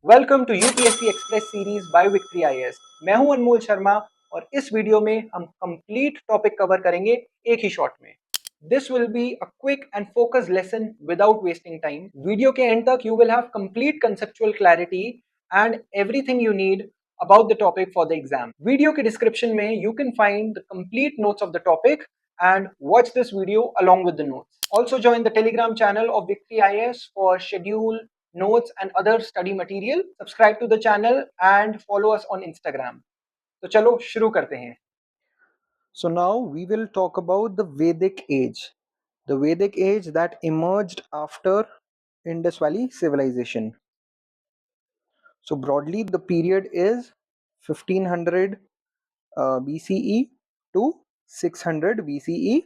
Welcome to UPSC express series by Victory IAS. मैं हूं अनमोल शर्मा और इस वीडियो में हम कंप्लीट टॉपिक कवर करेंगे एक ही शॉट में। This will be a quick and focused lesson without wasting time. Video के एंड तक you will have complete conceptual clarity and everything you need about the topic for the exam. Video के description में you can find the complete notes of the topic and watch this video along with the notes. Also join the Telegram channel of Victory IAS for schedule, notes and other study material. Subscribe to the channel and follow us on Instagram. तो चलो शुरू करते हैं. So now we will talk about the Vedic age. The Vedic age that emerged after Indus Valley civilization. So broadly the period is 1500 BCE to 600 BCE,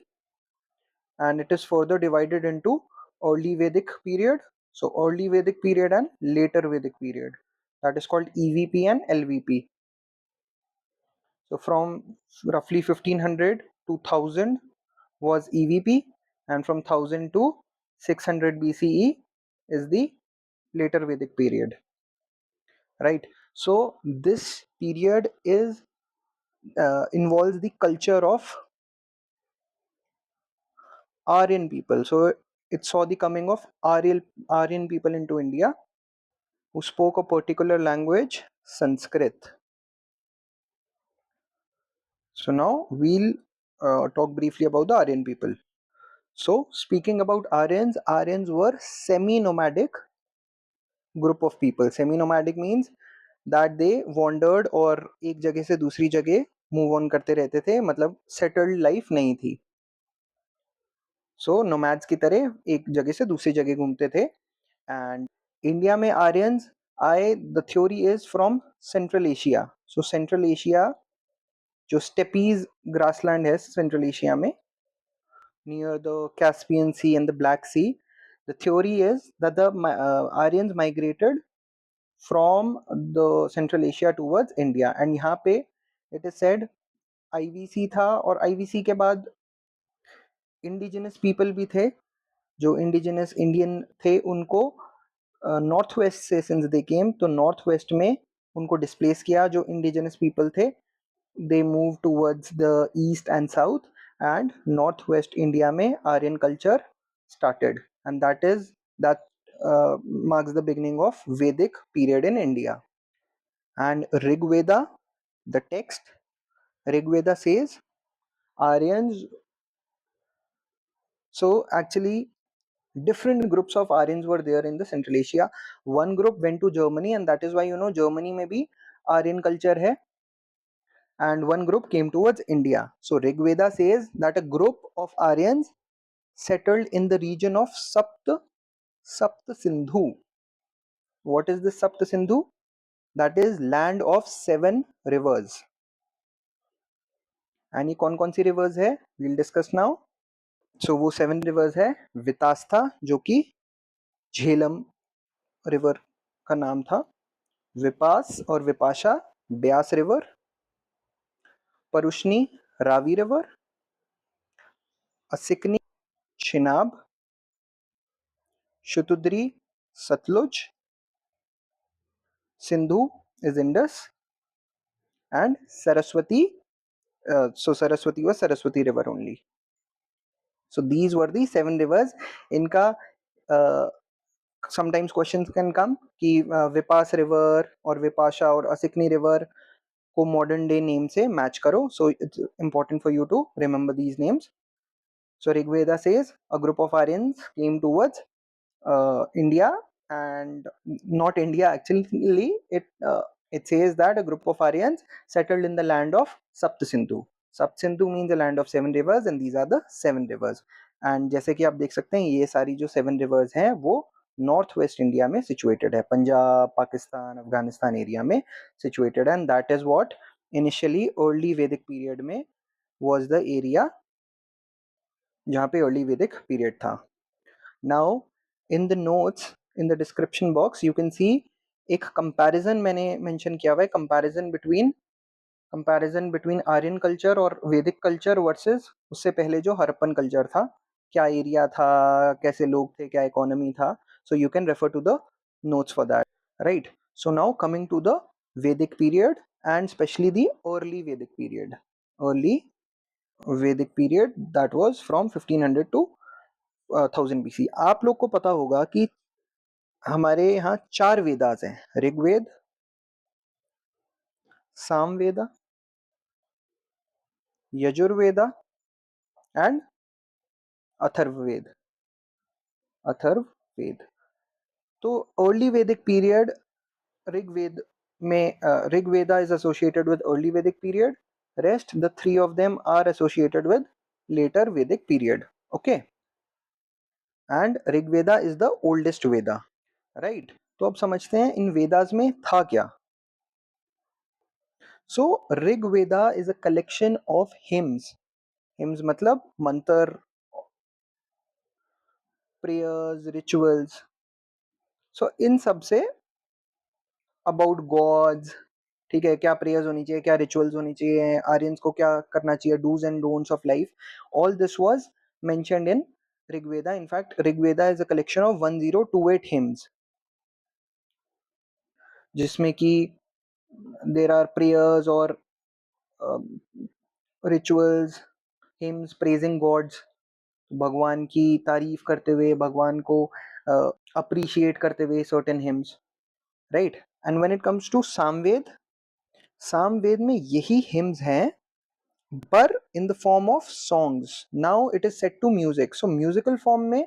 and it is further divided into early Vedic period, so early Vedic period and later Vedic period, that is called EVP and LVP. So from roughly 1500 to 1000 was EVP, and from 1000 to 600 BCE is the later Vedic period, right? So this period is involves the culture of Aryan people. So it saw the coming of Aryan people into India who spoke a particular language, Sanskrit. So now we'll talk briefly about the Aryan people. So speaking about Aryans, Aryans were semi-nomadic group of people. Semi-nomadic means that they wandered और एक जगह से दूसरी जगह move on करते रहते थे, मतलब सेटल्ड लाइफ नहीं थी. सो नोमैड्स की तरह एक जगह से दूसरी जगह घूमते थे. एंड इंडिया में आर्यंस आए, the theory is from Central Asia. So Central Asia जो स्टेपीज ग्रासलैंड है सेंट्रल एशिया में, near the Caspian Sea and the Black Sea, the theory is that the Aryans migrated from the Central Asia towards India. And यहाँ पे it is said IVC था, और IVC के बाद indigenous people भी थे जो इंडिजिनस इंडियन थे. उनको नॉर्थ वेस्ट से सिंस दे केम, तो नॉर्थ वेस्ट में उनको डिस्प्लेस किया. जो इंडिजिनस पीपल थे they move towards the east and south, and north west India में Aryan culture started, and that marks the beginning of Vedic period in India. And Rigveda, the text, Rigveda says Aryans. So actually different groups of Aryans were there in the Central Asia. One group went to Germany, and that is why Germany में भी Aryan culture है. And one group came towards India. So Rigveda says that a group of Aryans settled in the region of Sapt Sindhu. What is this Sapt Sindhu? That is land of 7 rivers. And ये कौन कौन सी rivers है? We'll discuss now. So वो 7 rivers है. वितास्था जो कि Jhelum river का नाम था, विपास और Vipasha Beas river, Parushni Ravi river, Asikni Chenab, Shutudri Sutlej, Sindhu is Indus, and Saraswati. So Saraswati was Saraswati river only. So these were the 7 rivers. इनका sometimes questions can come कि विपास रिवर और विपाशा और असिकनी रिवर को मॉडर्न डे नेम से मैच करो. So it's important for you to remember these names. So Rigveda says a group of Aryans came towards India, and not India actually. It says that a group of Aryans settled in the land of Sapt Sindhu. Sapt Sindhu means the land of 7 rivers, and these are the 7 rivers. And जैसे कि आप देख सकते हैं ये सारी जो 7 rivers हैं वो नॉर्थ वेस्ट इंडिया में सिचुएटेड है, पंजाब, पाकिस्तान, अफगानिस्तान एरिया में सिचुएटेड है. And that is what initially early Vedic period में वाज द एरिया जहाँ पे अर्ली वैदिक पीरियड था. Now in the notes in the description box you can see एक कंपैरिजन मैंने मेंशन किया हुआ है. कंपैरिजन बिटवीन आर्यन कल्चर और वैदिक कल्चर वर्सेस उससे पहले जो हरप्पन कल्चर था, क्या एरिया था, कैसे लोग थे, क्या इकोनॉमी था. So you can refer to the notes for that, right. So now coming to the Vedic period and especially the early Vedic period. Early Vedic period that was from 1500 to 1000 BC. आप लोग को पता होगा कि हमारे यहाँ 4 वेदास हैं, Rigveda, Samaveda, Yajurveda and Atharvaveda. Atharvaveda. तो अर्ली वैदिक पीरियड ऋग्वेद में Rigveda is associated with early Vedic period. Rest the 3 of them are associated with later Vedic period. Okay. And Rigveda is the oldest Veda. Right. तो अब समझते हैं इन वेदास में था क्या. So Rigveda is a collection of hymns. Hymns मतलब मंत्र, prayers, rituals. So इन सब से अबाउट गॉड्स, ठीक है, क्या प्रेयर्स होनी चाहिए, क्या रिचुअल्स होनी चाहिए, आर्यंस को क्या करना चाहिए, dos and don'ts of life, all this was mentioned in Rigveda. In fact Rigveda is a collection of 1028 hymns जिसमें कि देर आर प्रेयर्स और रिचुअल्स, हिम्स प्रेजिंग गॉड्स, भगवान की तारीफ करते हुए, भगवान को अप्रिशिएट करते हुए certain hymns, right. And when it comes to Samaveda, Samaveda में यही हिम्स हैं पर in the form of songs. Now it is set to music. So musical form में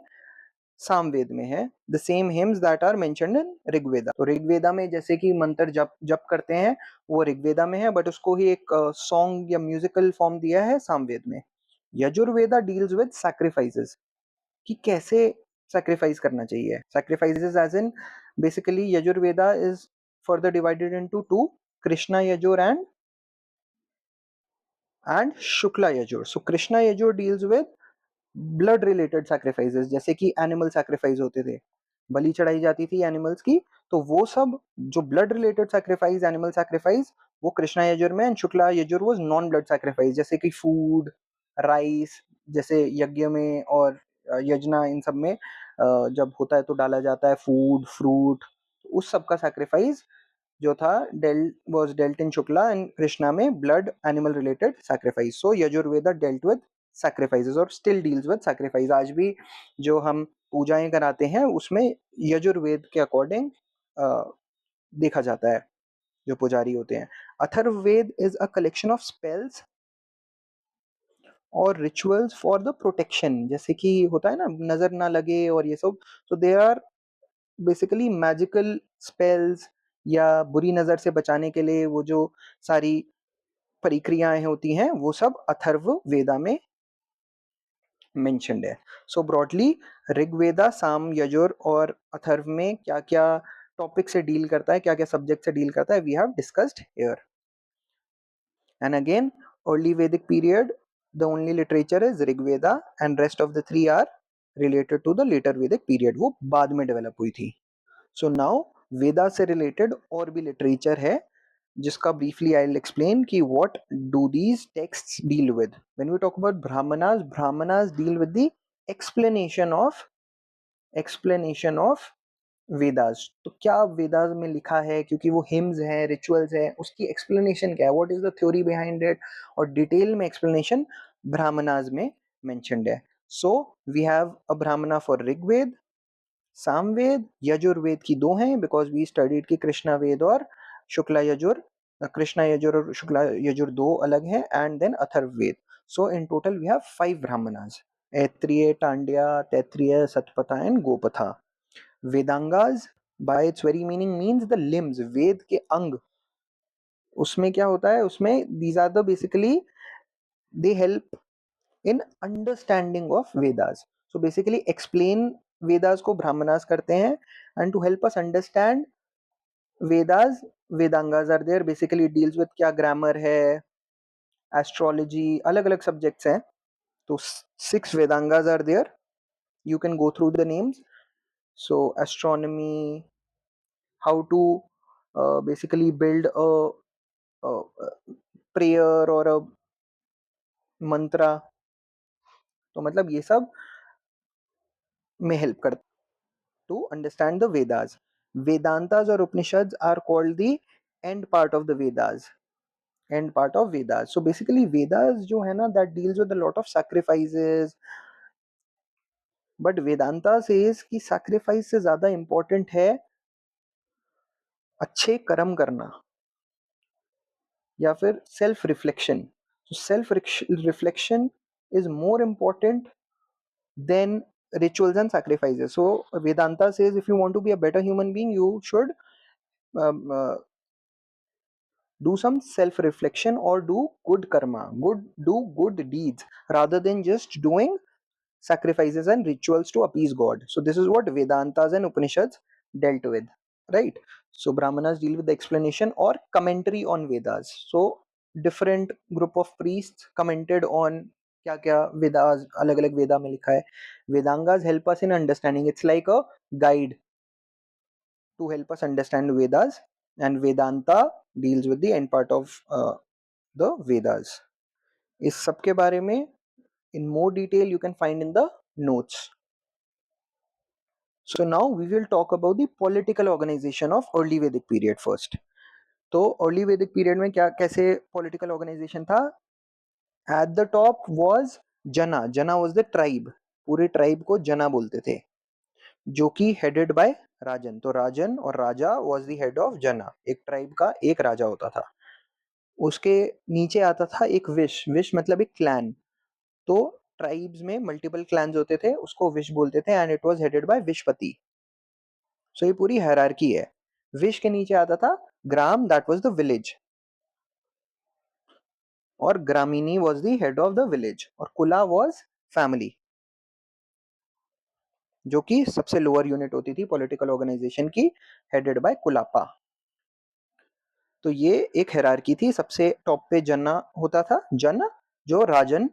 सामवेद में है the same hymns that are mentioned in Rigveda. तो ऋग्वेदा में जैसे कि मंत्र जप जप करते हैं वो ऋग्वेदा में है, बट उसको ही एक सॉन्ग या म्यूजिकल फॉर्म दिया है सामवेद में. यजुर्वेदा डील्स विद सैक्रिफाइसेस, कि कैसे सैक्रिफाइस करना चाहिए. Sacrifices as in basically Yajurveda is further divided into two, Krishna Yajur and Shukla Yajur. So Krishna Yajur deals with blood related sacrifices, जैसे कि एनिमल सैक्रिफाइस होते थे, बलि चढ़ाई जाती थी एनिमल्स की, तो वो सब जो blood related sacrifice, animal sacrifice, वो कृष्णा यजुर में. And Shukla Yajur was non blood sacrifice, जैसे कि फूड, राइस, जैसे यज्ञ में और यजना इन सब में जब होता है तो डाला जाता है फूड, फ्रूट, उस सब का सैक्रिफाइस जो था dealt in Shukla, and Krishna में blood animal related sacrifice. So Yajurveda dealt with sacrifices और स्टिल डील्स विद सैक्रिफाइस. आज भी जो हम पूजाएं कराते हैं उसमें यजुर्वेद के अकॉर्डिंग देखा जाता है जो पुजारी होते हैं. Atharvaveda is a collection of spells और रिचुअल्स फॉर द प्रोटेक्शन, जैसे कि होता है ना नजर ना लगे और ये सब. तो they are basically magical spells या बुरी नजर से बचाने के लिए वो जो सारी प्रक्रियाएं होती हैं वो सब अथर्व वेदा में मेंशन्ड है. सो ब्रॉडली ऋग्वेदा, साम, यजुर और अथर्व में क्या क्या टॉपिक से डील करता है, क्या क्या सब्जेक्ट से डील करता है, we have discussed here. And again early Vedic period the only literature is Rigveda and rest of the three are related to the later Vedic period, वो बाद में डेवलप हुई थी. सो नाउ वेदा से रिलेटेड और भी लिटरेचर है जिसका briefly I'll explain कि what do these texts deal with. When we talk about brahmanas, brahmanas deal with the explanation of Vedas. तो क्या वेदास में लिखा है, क्योंकि वो हिम्स हैं, रिचुअल्स हैं, उसकी एक्सप्लेनेशन क्या है, what is the theory behind it, और डिटेल में एक्सप्लेनेशन ब्राह्मणास में मेंशन्ड है. सो वी हैव अ ब्राह्मणा फॉर ऋग्वेद, सामवेद, यजुर्वेद की दो हैं बिकॉज वी स्टडीड कि कृष्णा वेद और शुक्ला यजुर, कृष्णा यजुर और शुक्ला यजुर दो अलग हैं, and then Atharvaveda. So in total we have 5 Brahmanas, Aitareya, Tandya, Taittiriya, Shatapatha and Gopatha. Vedangas by its very meaning means the limbs, Veda के अंग. उसमें क्या होता है, उसमें these are the basically they help in understanding of Vedas. So basically explain Vedas को ब्राह्मणास करते हैं, and to help us understand Vedas, Vedangas are there. Basically deals with क्या ग्रामर है, एस्ट्रोलॉजी, अलग अलग सब्जेक्ट्स हैं. तो 6 Vedangas are there, you can go through the names. So astronomy, how to basically build a prayer or a mantra. तो मतलब ये सब में हेल्प करता to understand the Vedas. Vedantas or Upanishads are called the end part of the Vedas. End part of Vedas. So basically Vedas जो है ना, that deals with a lot of sacrifices, but Vedanta says कि sacrifice से ज़्यादा important है अच्छे कर्म करना या फिर self reflection. So self reflection is more important than rituals and sacrifices. So Vedanta says if you want to be a better human being, you should um, uh, do some self reflection or do good karma, do good deeds rather than just doing sacrifices and rituals to appease God. So this is what Vedantas and Upanishads dealt with, right? So Brahmanas deal with the explanation or commentary on Vedas. So different group of priests commented on क्या क्या वेदास अलग अलग वेदा में लिखा है. Vedangas help us in understanding. It's like a guide to help us understand Vedas, and Vedanta deals with the end part of the Vedas. इस सब के बारे में in more detail you can find in the notes. So now we will talk about the political organization of early Vedic period first. तो early Vedic period में क्या कैसे political organization था? At the top was Jana. Jana was the tribe. पूरे tribe को जना बोलते थे, जो कि headed by राजन. तो राजन और राजा was the head of Jana. एक tribe का एक राजा होता था. उसके नीचे आता था एक विश. विश मतलब एक clan. तो ट्राइब्स में मल्टीपल क्लैंस होते थे, उसको विश बोलते थे, and it was headed by Vishpati. So ये पूरी हायरार्की है. विश के नीचे आता था grama, that was the village, और gramani was the head of the village, और कुला वाज फैमिली, जो कि सबसे लोअर यूनिट होती थी पॉलिटिकल ऑर्गेनाइजेशन की, हेडेड बाय कुलापा. तो ये एक हायरार्की थी. सबसे टॉप पे जना होता था, जन, जो राजन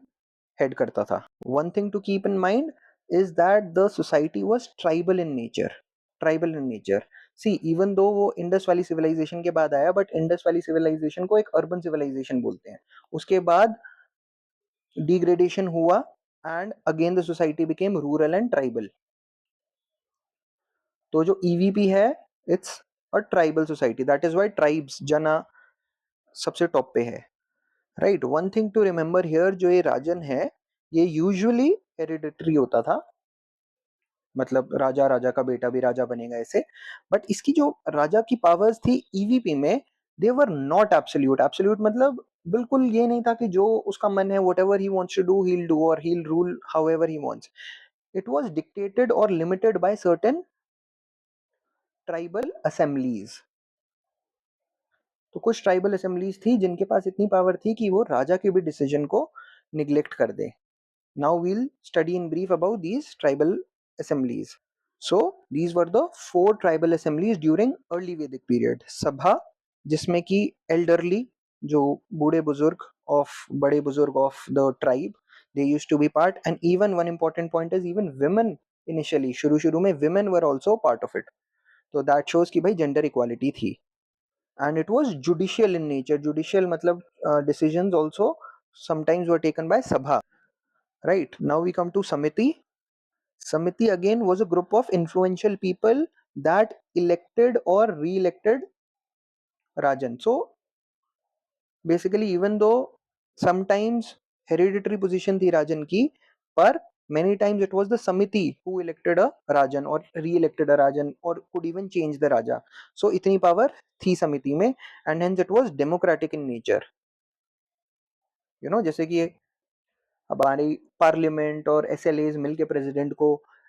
हेड करता था. One thing to keep in mind is that the society was tribal in nature. Tribal in nature. See even though वो इंडस वैली सिविलाइजेशन के बाद आया, बट इंडस वैली सिविलाइजेशन को एक अर्बन सिविलाइजेशन बोलते हैं. उसके बाद डिग्रेडेशन हुआ and again the society became rural and tribal. तो जो ईवीपी है, it's a tribal society. That is why tribes, jana सबसे टॉप पे है, right. One thing to remember here, जो ये राजन है ये यूजुअली हेरिडिटरी होता था, मतलब राजा, राजा का बेटा भी राजा बनेगा ऐसे. बट इसकी जो राजा की पावर्स थी ईवीपी में, दे वर नॉट एब्सोल्यूट. एब्सोल्यूट मतलब बिल्कुल ये नहीं था कि जो उसका मन है, whatever he wants to do, he'll do, or he'll rule however he wants. It was dictated or limited by certain tribal assemblies. तो कुछ ट्राइबल असेंबलीज थी जिनके पास इतनी पावर थी कि वो राजा के भी डिसीजन को निग्लेक्ट कर दे. Now we'll study in brief about these tribal assemblies. So these were the four tribal assemblies during early Vedic period. Sabha, जिसमें कि elderly, जो बूढ़े बुजुर्ग of बड़े बुजुर्ग of the tribe, they used to be part. And even one important point is even women initially, शुरू में women were also part of it. तो that shows कि भाई gender equality थी. And it was judicial in nature. Judicial मतलब decisions also sometimes were taken by Sabha. Right. Now we come to Samiti. Samiti again was a group of influential people that elected or re-elected Rajan. So basically, even though sometimes hereditary position थी राजन की, पर many times it was the Samiti who elected a Rajan or re-elected a Rajan or could even change the Raja. So इतनी power थी समिति में, and hence it was democratic in nature. You know, जैसे कि अब हमारी parliament और एसएलएज मिलके प्रेसिडेंट को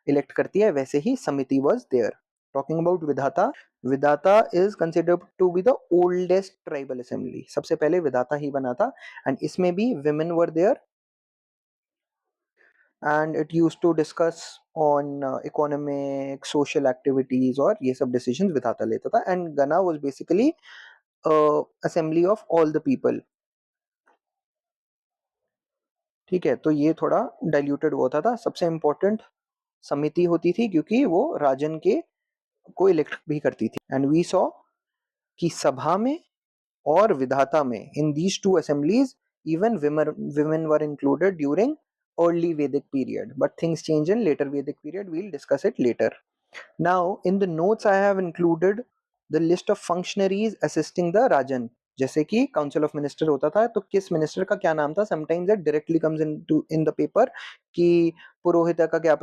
इलेक्ट करती है, वैसे ही समिति was there. Talking about Vidatha, Vidatha is considered to be the oldest tribal assembly. सबसे पहले विधाता ही बना था, एंड इसमें भी women were there, and it used to discuss on economic social activities, और ये सब डिसीजंस विधाता लेता था. And gana was basically assembly of all the people. ठीक है, तो ये थोड़ा डाइल्यूटेड होता था. सबसे इंपॉर्टेंट समिति होती थी क्योंकि वो राजन के को इलेक्ट भी करती थी. एंड वी सॉ कि सभा में और विधाता में, in these two assemblies, even women were included during early Vedic period, but things change in later Vedic period. We'll discuss it later. Now, in the notes, I have included the list of functionaries assisting the Rajan. जैसे कि council of minister होता था तो किस minister का क्या नाम था, sometimes that directly comes in the paper कि पुरोहित का क्या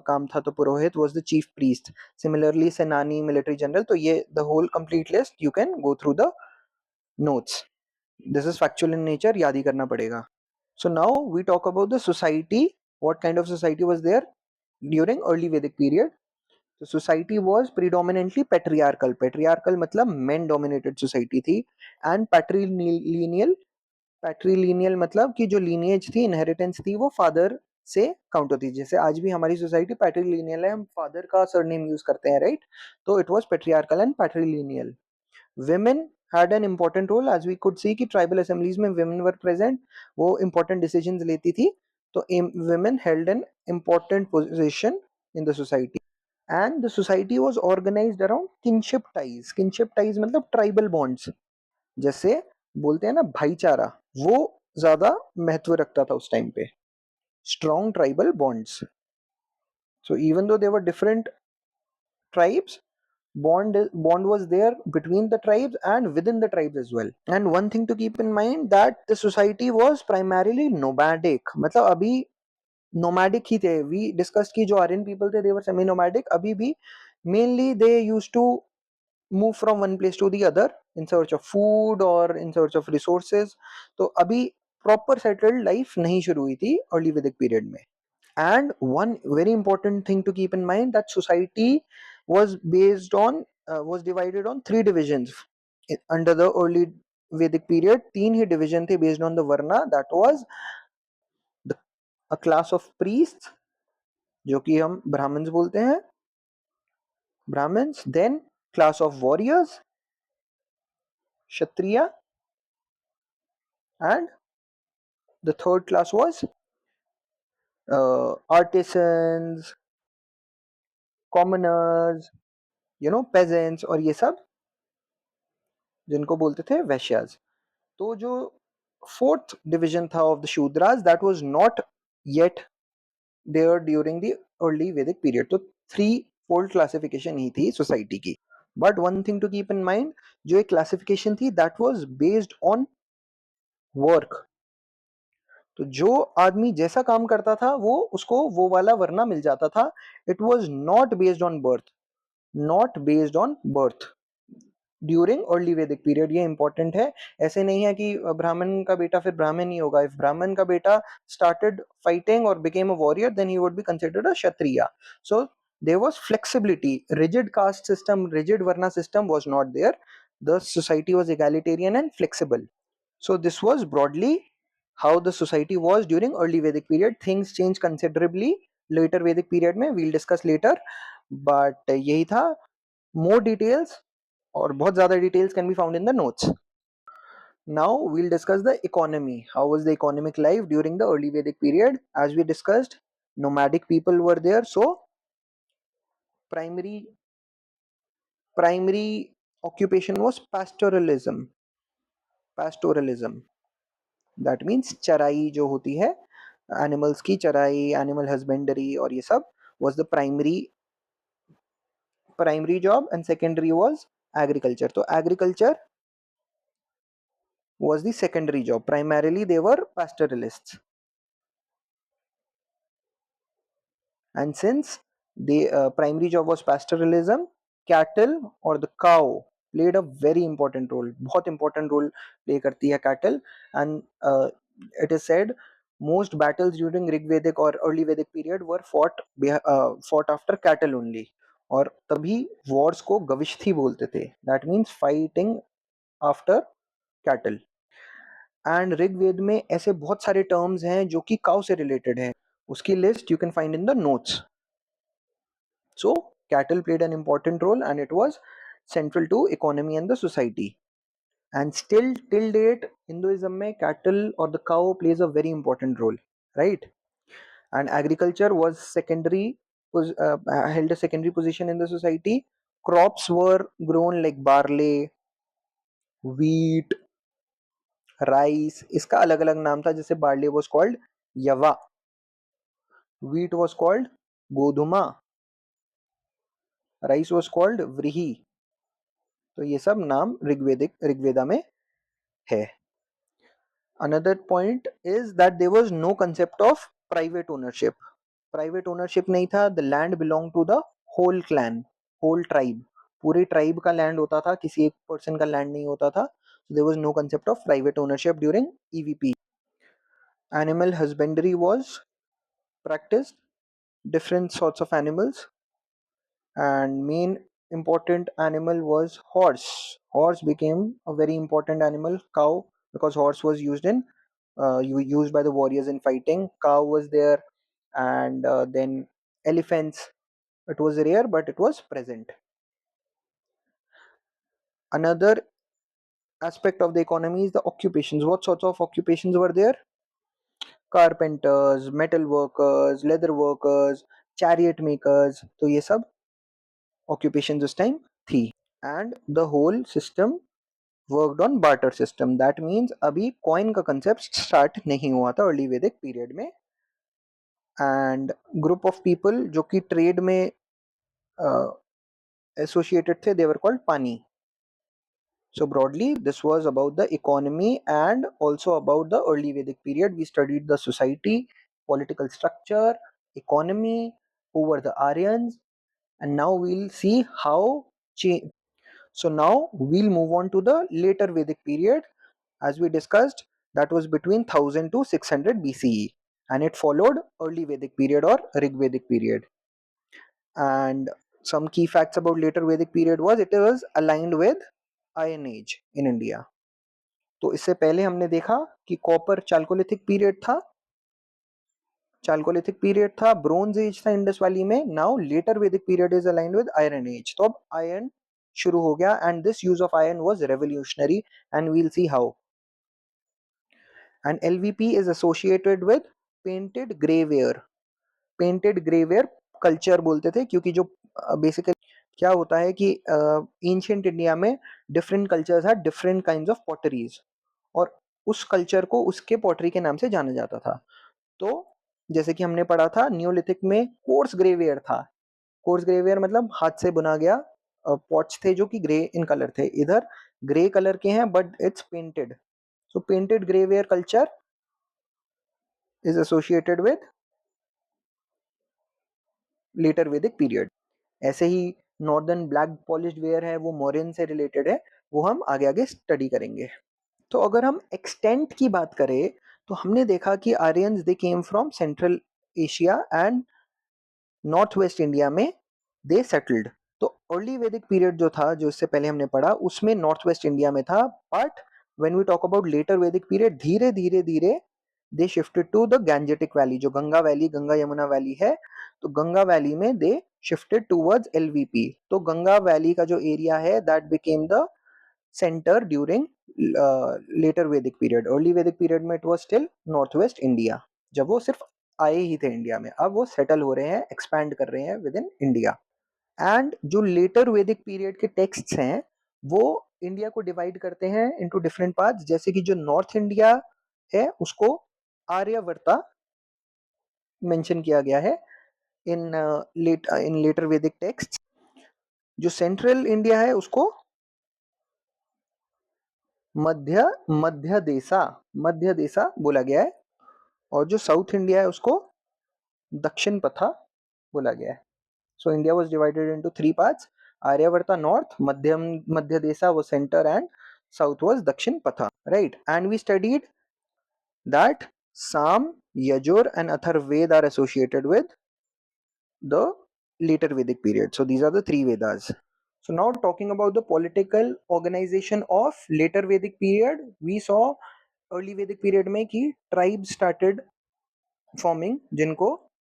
काम था, तो purohit was the chief priest. Similarly senani, military general, तो ये the whole complete list you can go through the notes. This is factual in nature, याद ही करना पड़ेगा. So now we talk about the society. What kind of society was there during early Vedic period? तो society was predominantly patriarchal. Patriarchal मतलब main dominated society थी. And पैट्रीलिनियल. पैट्रीलिनियल मतलब कि जो लीनिएज थी, इनहेरिटेंस थी, वो फादर से काउंट होती है. जैसे आज भी हमारी सोसाइटी पैट्रीलिनियल है, हम फादर का सरनेम यूज करते हैं, राइट? तो it was patriarchal and patrilineal. women had an important role, as we could see कि tribal assemblies में women were present. वो important decisions लेती थी. तो women held an important position in the society. And the society was organized around kinship ties. Kinship ties मतलब tribal bonds. जैसे बोलते हैं ना भाईचारा, वो ज्यादा महत्व रखता था उस टाइम पे. Strong tribal bonds. So even though there were different tribes, bond was there between the tribes and within the tribes as well. And one thing to keep in mind that the society was primarily nomadic. मतलब अभी nomadic ही थे. We discussed कि जो Aryan people थे, they were semi nomadic. अभी भी mainly they used to move from one place to the other in search of food or in search of resources. तो अभी proper settled life नहीं शुरू हुई थी early Vedic period में. And one very important thing to keep in mind that society was based on was divided on three divisions. Under the early Vedic period, तीन ही division थे based on the varna. That was the, a class of priests, जो कि हम brahmins बोलते हैं, brahmins. Then class of warriors, kshatriya, and the third class was artisans, commoners, peasants, और ये सब जिनको बोलते थे वैश्याज. तो जो फोर्थ डिवीजन था of the Shudras, that was not yet there during the early Vedic period. तो थ्री फोल्ड क्लासिफिकेशन ही थी सोसाइटी की. But one thing to keep in mind, जो एक क्लासिफिकेशन थी that was based on work. तो जो आदमी जैसा काम करता था वो उसको वो वाला वरना मिल जाता था. It was not based on birth. Not based on birth during early Vedic period. ये इंपॉर्टेंट है. ऐसे नहीं है कि ब्राह्मण का बेटा फिर ब्राह्मण ही होगा. इफ ब्राह्मण का बेटा स्टार्टेड फाइटिंग और became a warrior, then he would be considered a Kshatriya. So there was flexibility. Rigid caste system, rigid varna system was not there. The society was egalitarian and flexible. So this was broadly how the society was during early Vedic period. Things changed considerably later Vedic period में, we'll discuss later. But यही था. More details और बहुत ज़्यादा details can be found in the notes. Now we'll discuss the economy. How was the economic life during the early Vedic period? As we discussed, nomadic people were there. So primary occupation was pastoralism. Pastoralism. That means चराई जो होती है, animals की चराई, animal husbandry और ये सब was the primary job, and secondary was agriculture. तो agriculture was the secondary job. Primarily they were pastoralists. And since the primary job was pastoralism, cattle or the cow played a very important role. बहुत important role play करती है cattle. And it is said most battles during Rig Vedic or early Vedic period were fought after cattle only. और तभी wars को गविष्ठी बोलते थे. That means fighting after cattle. And Rigveda में ऐसे बहुत सारे टर्म्स हैं जो कि काउ से रिलेटेड है. उसकी list you can find in the notes. So cattle played an important role and it was central to economy and the society. And still till date Hinduism में कैटल और the cow plays a very important role, right? And agriculture was secondary, held a secondary position in the society. Crops were grown like barley, wheat, rice. इसका अलग अलग नाम था. जैसे barley was called yava, wheat was called goduma, rice was called vrihi. तो ये सब नाम ऋग्वेदा में है। Another point is that there was no concept of private ownership. Private ownership नहीं था। The land belong to the whole clan, whole tribe. पूरे tribe का लैंड होता था, किसी एक पर्सन का लैंड नहीं होता था। There was no concept of private ownership during EVP. Animal husbandry was practiced, different sorts of animals, and main important animal was horse. Horse became a very important animal. Cow, because horse was used in used by the warriors in fighting. Cow was there, and then elephants. It was rare, but it was present. Another aspect of the economy is the occupations. What sorts of occupations were there? Carpenters, metal workers, leather workers, chariot makers. तो ये सब occupations उस time थी. And the whole system worked on barter system. That means अभी coin का concept start नहीं हुआ था early Vedic period में. And group of people जो कि trade में associated थे, they were called pani. So broadly, this was about the economy and also about the early Vedic period. We studied the society, political structure, economy, who were the Aryans, and now we'll see how change. So now we'll move on to the later Vedic period. As we discussed, that was between 1000 to 600 BCE, and it followed early Vedic period or Rig Vedic period. And some key facts about later Vedic period was it was aligned with Iron Age in India. तो इससे पहले हमने देखा कि copper chalcolithic period था, bronze age था Indus valley में. Now later Vedic period is aligned with iron age. तो अब आयरन शुरू हो गया, and this use of iron was revolutionary, and we will see how. And LVP is associated with painted grey ware. Painted grey ware culture बोलते थे, क्योंकि जो basically क्या होता है कि एंशिएंट इंडिया में different cultures had different kinds of potteries, और उस कल्चर को उसके पॉटरी के नाम से जाना जाता था. तो जैसे कि हमने पढ़ा था, न्यूलिथिक में कोर्स ग्रेवेयर था. कोर्स ग्रेवेयर मतलब हाथ से बुना गया पॉट्स थे जो कि ग्रे इन कलर थे. इधर ग्रे कलर के हैं but it's painted. So painted grey ware culture is associated with later Vedic period. ऐसे ही नॉर्दर्न ब्लैक पॉलिश्ड वेयर है, वो मौर्यन से रिलेटेड है, वो हम आगे आगे स्टडी करेंगे. तो अगर हम एक्सटेंट की बात करें, तो हमने देखा कि Aryans they came from Central Asia and north west India में दे सेटल्ड. तो अर्ली वैदिक पीरियड जो था, जो इससे पहले हमने पढ़ा, उसमें नॉर्थ वेस्ट इंडिया में था. But when we talk about later Vedic period, धीरे धीरे धीरे they shifted to the Gangetic valley. जो गंगा वैली, गंगा यमुना वैली है, तो गंगा वैली में दे शिफ्टेड टूवर्ड्स एलवीपी. तो गंगा वैली का जो एरिया है, that became the centre during later Vedic period. Early Vedic period में it was still north west India, जब वो सिर्फ आए ही थे इंडिया में. अब वो सेटल हो रहे हैं, एक्सपैंड कर रहे हैं विद इन इंडिया. एंड जो लेटर वैदिक पीरियड के टेक्स्ट्स हैं, वो इंडिया को डिवाइड करते हैं इनटू डिफरेंट पार्ट्स. जैसे कि जो नॉर्थ इंडिया है, उसको आर्यवर्ता मेंशन किया गया है इन लेटर वैदिक टेक्स्ट. जो सेंट्रल इंडिया है, उसको मध्य देशा बोला गया है, और जो साउथ इंडिया है उसको दक्षिण पथा बोला गया है. So India was divided into three parts. Aryavarta north, Madhya Desha was center, and south was दक्षिण पथा, right? And we studied that Sam, Yajur and Atharvaved are associated with the later Vedic period. So these are the three Vedas. So now talking about the political organization of later Vedic period, we saw early Vedic period में कि tribes started forming, जिनको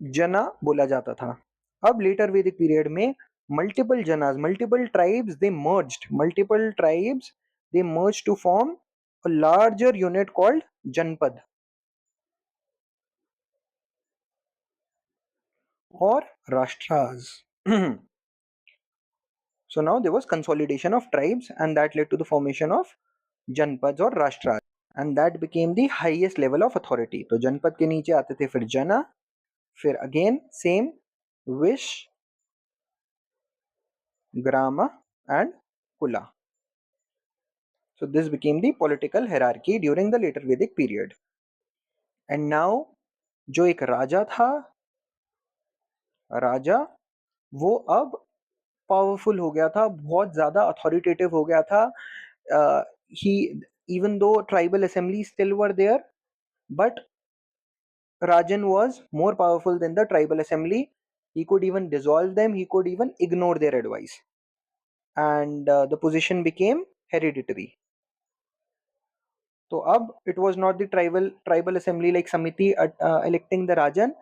जना बोला जाता था. अब letter Vedic period में multiple janas, multiple tribes, they merged to form a larger unit called जनपद or rashtra's. So now there was consolidation of tribes, and that led to the formation of जनपद और राष्ट्राज, and that became the highest level of authority. तो जनपद के नीचे आते थे फिर जना, फिर again same wish, Grama, and Kula. So this became the political hierarchy during the later Vedic period. And now जो एक राजा था, राजा वो अब पावरफुल हो गया था, बहुत ज्यादा अथॉरिटेटिव हो गया था. ही even though tribal assemblies still were there, but Rajan was more powerful than the tribal assembly. He could even dissolve them, he could even ignore their advice, and the position became hereditary. So अब it was not the tribal assembly like Samiti electing the Rajan.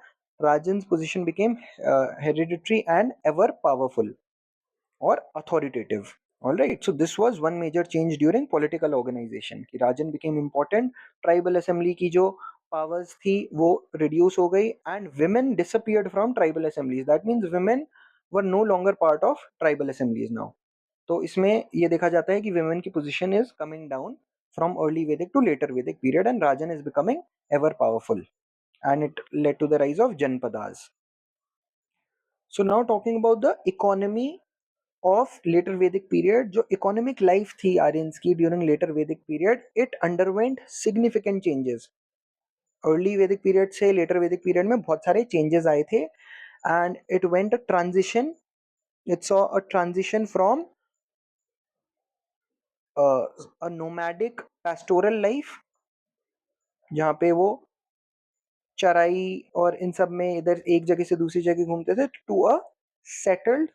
Rajan's position became hereditary and ever powerful or authoritative. All right, so this was one major change during political organization कि Rajan became important. Tribal assembly की जो powers थी वो reduce हो गई and women disappeared from tribal assemblies. That means women were no longer part of tribal assemblies now. तो इसमें ये देखा जाता है कि women की position is coming down from early Vedic to later Vedic period, and Rajan is becoming ever powerful, and it led to the rise of Janpadas. So now talking about the economy of later Vedic period, जो economic life थी Aryans की during later Vedic period, it underwent significant changes. Early Vedic period से later Vedic period में बहुत सारे changes आए थे, and it went a transition. It saw a transition from a nomadic pastoral life जहाँ पे वो चराई और इन सब में इधर एक जगह से दूसरी जगह घूमते थे, to a settled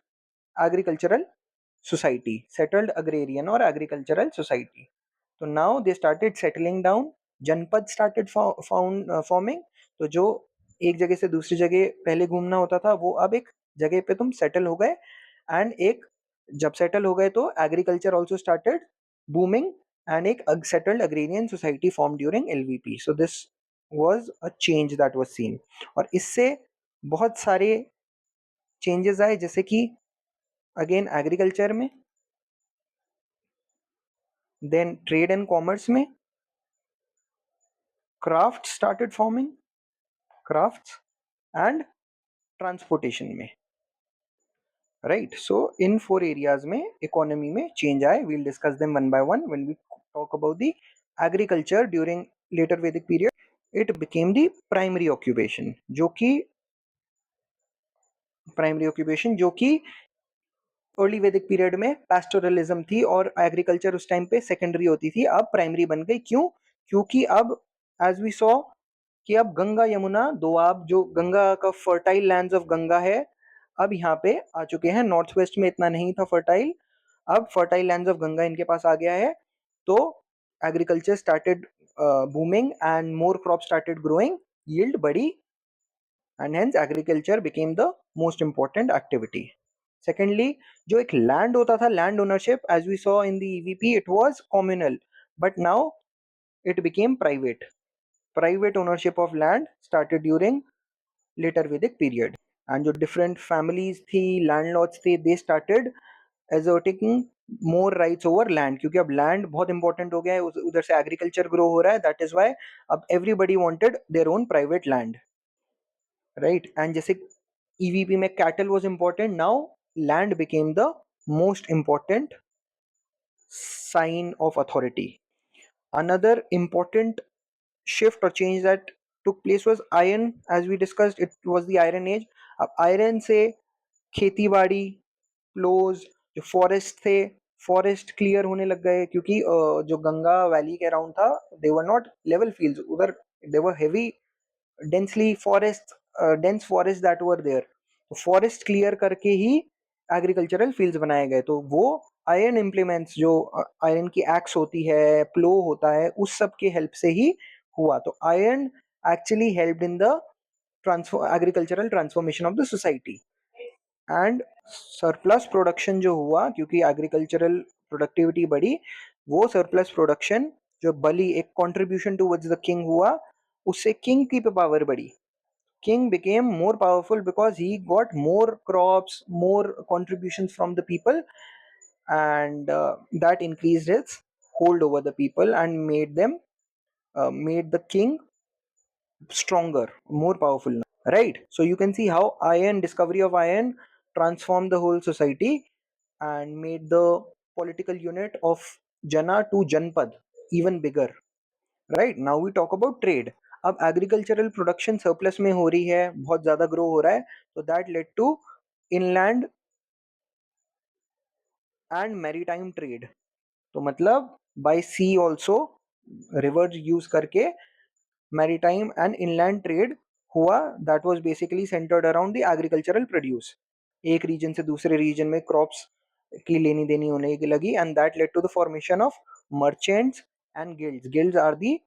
agricultural society, settled agrarian or agricultural society. So now they started settling down. जनपद started forming. तो जो एक जगह से दूसरी जगह पहले घूमना होता था वो अब एक जगह पे तुम सेटल हो गए, एंड एक जब सेटल हो गए तो agriculture also started booming, and एक settled agrarian society form during LVP. So this was a change that was seen. और इससे बहुत सारे चेंजेस आए, जैसे कि अगेन एग्रीकल्चर में, देन ट्रेड एंड कॉमर्स में, craft started forming, crafts and transportation में. राइट, सो इन 4 एरियाज में इकोनॉमी में चेंज आए. We'll discuss them one by one when we talk about the agriculture during later Vedic period. It became the primary occupation, जो कि early Vedic period में pastoralism थी और agriculture उस टाइम पे सेकेंडरी होती थी, अब प्राइमरी बन गई. क्यों? क्योंकि अब एज वी सॉ कि अब गंगा यमुना दोआब, जो गंगा का फर्टाइल लैंड्स ऑफ गंगा है, अब यहाँ पे आ चुके हैं. नॉर्थ वेस्ट में इतना नहीं था फर्टाइल, अब फर्टाइल लैंड्स ऑफ गंगा इनके पास आ गया है. तो agriculture started booming and more crop started growing, yield बढ़ी, and hence agriculture became the most important activity. Secondly, जो एक land होता था, land ownership, as we saw in the EVP, it was communal, but now it became private. Private ownership of land started during later Vedic period, and जो different families थी, landlords थे, they started asserting more rights over land, क्योंकि अब land बहुत important हो गया है, उधर से agriculture grow हो रहा है. that is why अब everybody wanted their own private land. Right, and जैसे EVP में cattle was important, now land became the most important sign of authority. Another important shift or change that took place was iron. As we discussed, it was the iron age. अब iron से खेती बाड़ी, प्लोज, जो forest थे, forest clear होने लग गए, क्योंकि जो गंगा वैली के अराउंड था, they were not level fields, उधर they were heavy densely forest, dense forest that were there. तो फॉरेस्ट क्लियर करके ही एग्रीकल्चरल फील्ड्स बनाए गए. तो वो आयरन इम्प्लीमेंट्स, जो आयरन की एक्स होती है, प्लो होता है, उस सब के हेल्प से ही हुआ. तो iron actually helped in the agricultural transformation of the society. And surplus production जो हुआ, क्योंकि एग्रीकल्चरल प्रोडक्टिविटी बढ़ी, वो सरप्लस प्रोडक्शन जो बली एक कंट्रीब्यूशन टुवर्ड्स द किंग हुआ, उससे किंग की पावर बढ़ी. King became more powerful because he got more crops, more contributions from the people, and that increased his hold over the people and made the king stronger, more powerful. Right. So you can see how discovery of iron transformed the whole society. and made the political unit of Jana to Janpad even bigger. Right, now we talk about trade. अब agricultural production surplus में हो रही है, बहुत ज्यादा grow हो रहा है, तो that led to inland and maritime trade. तो मतलब by sea also, river use करके मैरीटाइम एंड इनलैंड ट्रेड हुआ. That was basically centred around the agricultural produce. एक रीजन से दूसरे रीजन में क्रॉप्स की लेनी देनी होने की लगी, and that led to the formation of merchants and guilds. Guilds are the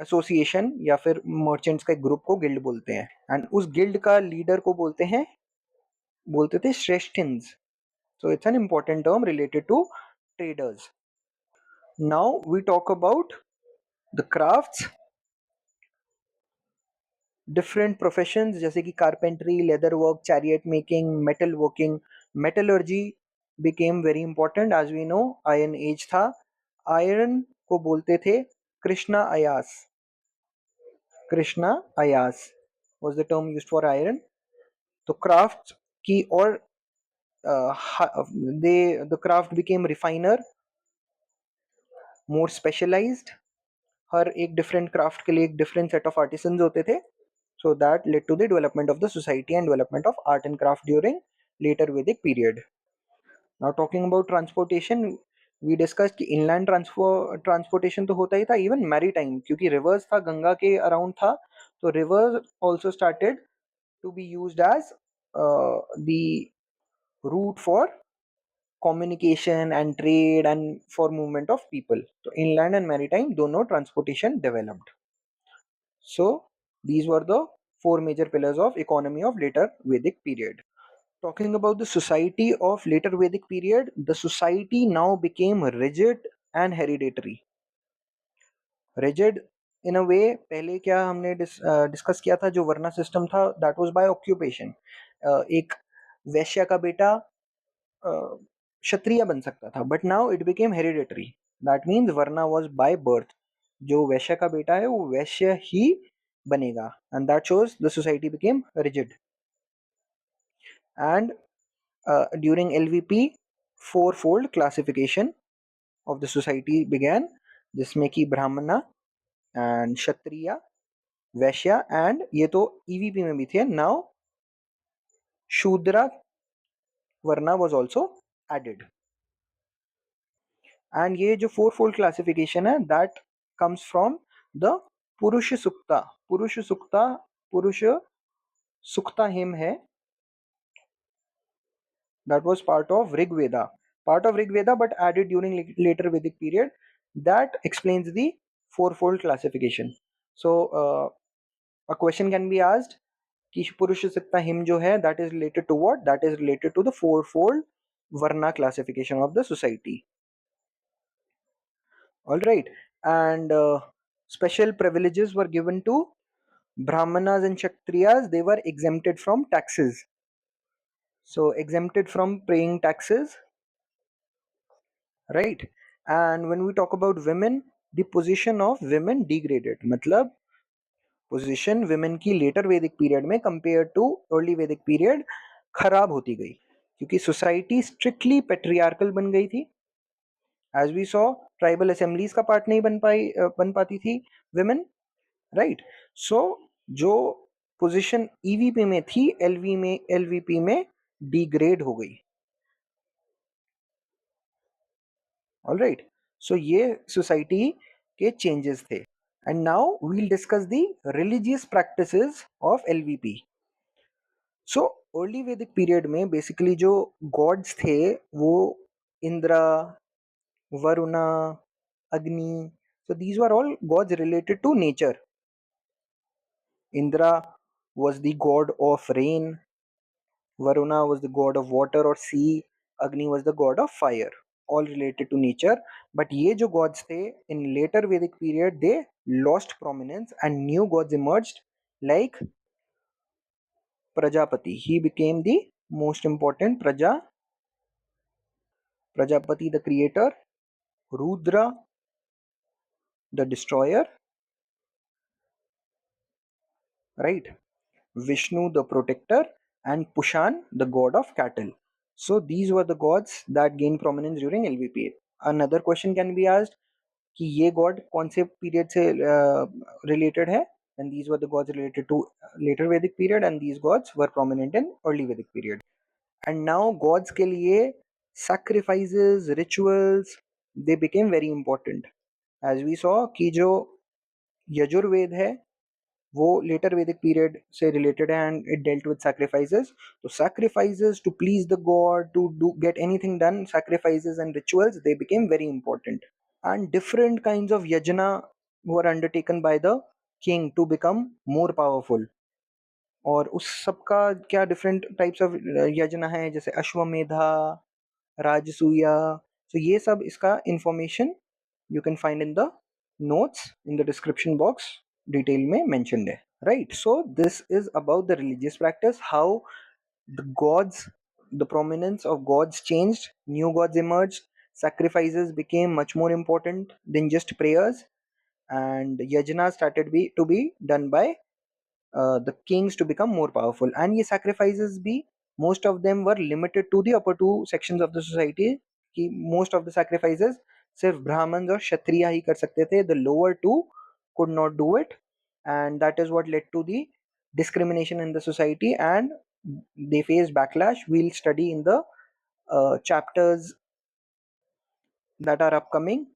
association या फिर मर्चेंट्स का एक ग्रुप को गिल्ड बोलते हैं, एंड उस गिल्ड का लीडर को बोलते थे shreshthins. So it's an important term related to traders. Now we talk about the crafts, different professions जैसे कि carpentry, leather work, chariot making, metal working, metallurgy became very important. as we know, iron age था. iron को बोलते थे Krishna Ayaz. Krishna Ayaz was the term used for iron. तो craft की और the craft became refiner, more specialized. हर एक डिफरेंट क्राफ्ट के लिए एक डिफरेंट सेट ऑफ आर्टिसंस होते थे. So that led to the development of the society and development of art and craft during later Vedic period. Now talking about transportation, we discuss कि inland transportation तो होता ही था, इवन मैरी टाइम, क्योंकि rivers था, गंगा के अराउंड था, तो river also started to be used as the route for communication and trade and for movement of people. So inland and maritime दोनों transportation developed. So these were the four major pillars of economy of later Vedic period. Talking about the society of later Vedic period, the society now became rigid and hereditary. Rigid in a way, पहले क्या हमने discuss किया था, जो varna system था, that was by occupation. एक वैश्य का बेटा क्षत्रिय बन सकता था, but now it became hereditary. That means varna was by birth. जो वैश्य का बेटा है वो वैश्य ही बनेगा, and that shows the society became rigid. And during LVP four fold classification of the society began, जिसमें कि ब्राह्मणा एंड क्षत्रिय, वैश्य, एंड ये तो ईवीपी में भी थे, now Shudra varna was also added. And ये जो फोर फोल्ड क्लासिफिकेशन है, that comes from the Purusha Sukta. Purusha Sukta, Purusha Sukta hymn है, that was part of rig veda but added during later Vedic period. That explains the fourfold classification. So a question can be asked कि पुरुष Sukta him जो है, that is related to what? That is related to the fourfold varna classification of the society. All right, and special privileges were given to brahmanas and kshatriyas. They were exempted from taxes. So exempted from paying taxes, right? And when we talk about women, the position of women degraded. मतलब position women की later Vedic period में compared to early Vedic period खराब होती गई, क्योंकि society strictly patriarchal बन गई थी. as we saw, tribal assemblies का part नहीं बन पाती थी women, right? So जो position EVP में थी, LVP में degrade हो गई. All right, so ये society के changes थे. And now we'll discuss the religious practices of LVP. So early Vedic period में basically जो gods थे वो इंद्रा, वरुणा, अग्नि. So these were all gods related to nature. Indra was the god of rain, Varuna was the god of water or sea, Agni was the god of fire, all related to nature. But ये जो gods थे, in later Vedic period they lost prominence and new gods emerged like Prajapati. He became the most important Prajapati the creator, Rudra the destroyer, right? Vishnu the protector, and Pushan the god of cattle. So these were the gods that gained prominence during LVP. Another question can be asked कि ये God कौन से period से related है, and these were the gods related to later Vedic period, and these gods were prominent in early Vedic period. And now gods के लिए sacrifices, rituals, they became very important. As we saw कि जो यजुर्वेद है वो letter Vedic period से related है and it dealt with sacrifices. तो sacrifices to please the god, to do get anything done, sacrifices and rituals, they became very important. And different kinds of yajna were undertaken by the king to become more powerful. और उस सब का क्या different types of यजना है, जैसे अश्वमेधा, राजसूया. सो ये सब इसका information you can find in the notes in the description box, detail में मेंशन्ड है, right. So this is about the religious practice, how the gods, the prominence of gods changed, new gods emerged, sacrifices became much more important than just prayers, and yajna started to be done by the kings to become more powerful. And ye sacrifices भी, most of them were limited to the upper two sections of the society, कि most of the sacrifices सिर्फ ब्राह्मण और क्षत्रिय ही कर सकते थे, the lower two could not do it, and that is what led to the discrimination in the society, and they faced backlash. We'll study in the chapters that are upcoming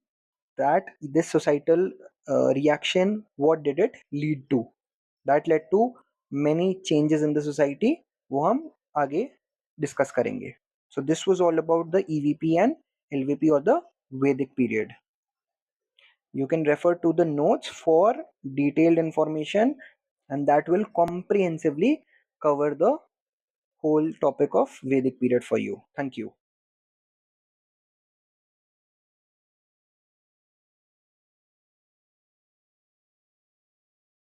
that this societal reaction, what did it lead to, that led to many changes in the society, वो हम आगे discuss करेंगे. So this was all about the EVP and LVP or the Vedic period. You can refer to the notes for detailed information, and that will comprehensively cover the whole topic of Vedic period for you. Thank you.